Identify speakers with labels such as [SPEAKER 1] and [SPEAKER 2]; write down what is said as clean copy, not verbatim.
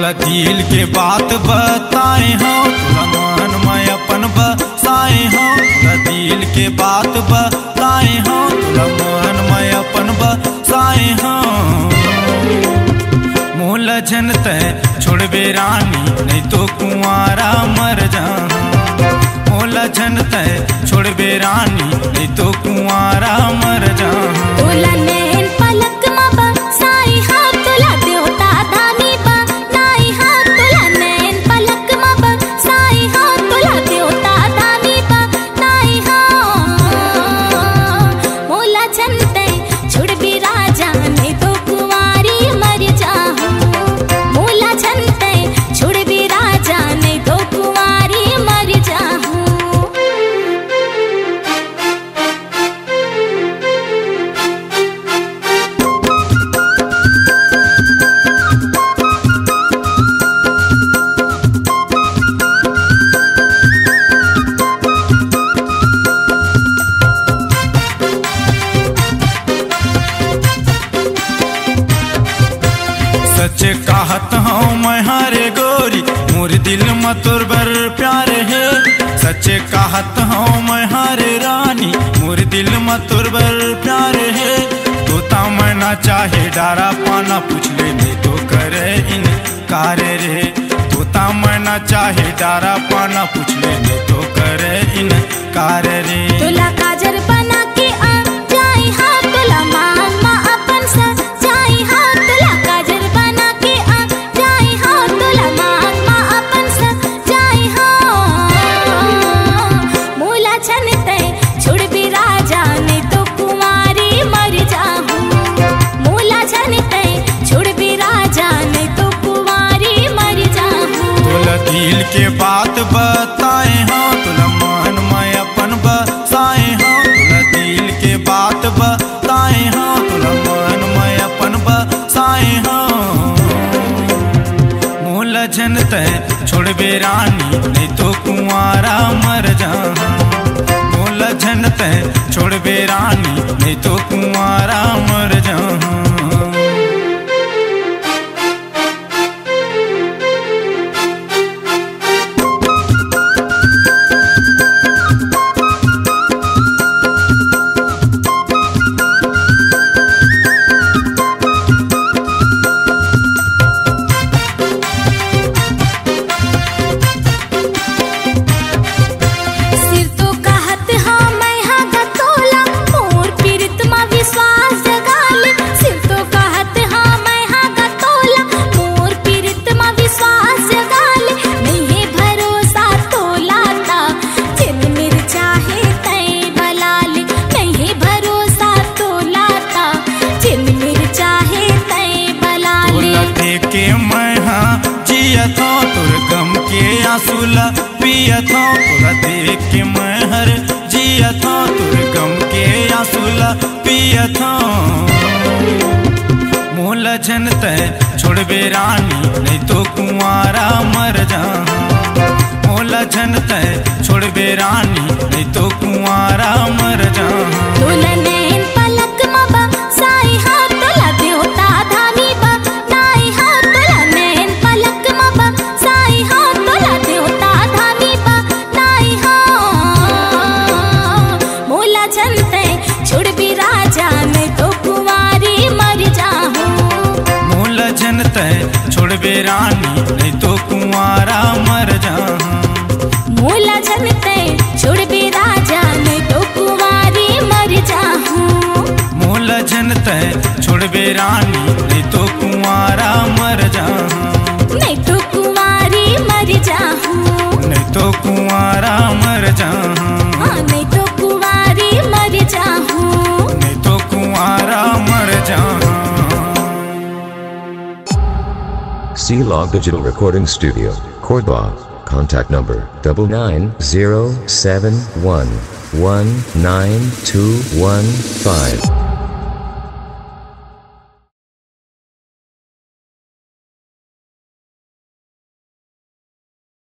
[SPEAKER 1] तोला दिल के बात बताए हो, तोला मन में अपन बसाए हो। तोला दिल के बात बताए हो, तोला मन में अपन बसाए हो। मोला जनते छोड़बे रानी, नहीं तो कुंवारा मर जा। मोला जनते छोड़बे रानी, नहीं तो कुंवारा मर जा।
[SPEAKER 2] तोला नैन पलक में बसाई हो, तोला देवता धानी बनाई हो। तोला नैन पलक में बसाई हो, तोला देवता धानी बनाई हो। मोला जनते छोड़बे राजा, नहीं तो कुंवारी मर जा। मोला जनते छोड़बे राजा, नहीं तो कुंवारी मर जा।
[SPEAKER 1] सच कहत हूँ मैं हरे गोरी, मोर दिल में तोर बर प्यार है। सच कहत हूँ मैं हरे रानी, मोर दिल में तोर बर प्यार है। तोता मैं ना चाहे डारा पाना, पूछ ले मैं तो करे इनकार रे। तोता मैं ना चाहे डारा पाना, पूछ ले मैं तो करे इनकार रे।
[SPEAKER 2] तोला काजर बना के आ जाई हा, तोला मामा अपन सजाई हा। तोला काजर बना के आ जाई हा, तोला मामा अपन सजाई हा। मोला जनते छोड़बे राजा, नहीं तो कुंवारी मर जाहूँ। मोला जनते छोड़बे राजा, नहीं तो कुंवारी मर जाहूँ।
[SPEAKER 1] तोला दिल के बात बताए हो, तोला मन में अपन बसाए हो। तोला दिल के बात बताए हो, तोला मन में अपन बसाए हो। मोला जनते छोड़बे रानी, नहीं तो कुंवारा मर जा। मोला जनते छोड़बे रानी, नहीं तो कुंवारा मर जा।
[SPEAKER 2] सिर तो कहत हाँ मैं हाँ गतोला, मोर पीड़ित में विश्वास जगाल। सिर तो कहत हाँ मैं हाँ गतोला, मोर पीड़ित में विश्वास जगाल। नहीं भरोसा तोला ता, जिन मिर चाहे तय बलाल। नहीं भरोसा तोला ता, जिन मिर चाहे तय बलाल।
[SPEAKER 1] तोला देख के मैं हाँ जियत हूँ, तोर गम के आंसू ला पियत हूँ। तोला देख के मैं हर जियत हूँ, तोर गम के आंसू ला पियत हूँ। मोला जनते छोड़बे रानी, नहीं तो कुंवारा मर जा। मोला जनते छोड़बे रानी, नहीं तो कुंवारा मर जा।
[SPEAKER 2] तोला नैन पलक में बसाई हा, तोला देवता धानी बनाई हा। तोला नैन पलक में बसाई हा, तोला देवता धानी बनाई हा। मोला जनते छोड़बे राजा, नहीं तो कुंवारी मर जाहूँ।
[SPEAKER 1] मोला जनते छोड़बे रानी, नहीं तो कुंवारा मर जा।
[SPEAKER 2] मोला जनते छोड़बे राजा, नहीं तो कुंवारी मर जाहूँ।
[SPEAKER 1] मोला जनते छोड़बे रानी, नहीं तो कुंवारा मर जा।
[SPEAKER 2] नहीं तो कुंवारी मर जाहूँ।
[SPEAKER 1] नहीं तो कुंवारा मर जा।
[SPEAKER 2] हाँ, नहीं तो कुंवारी मर जाहूँ।
[SPEAKER 1] नहीं तो कुंवारा मर जा।
[SPEAKER 3] C-Log Digital Recording Studio, Cordoba. Contact number 9907119215.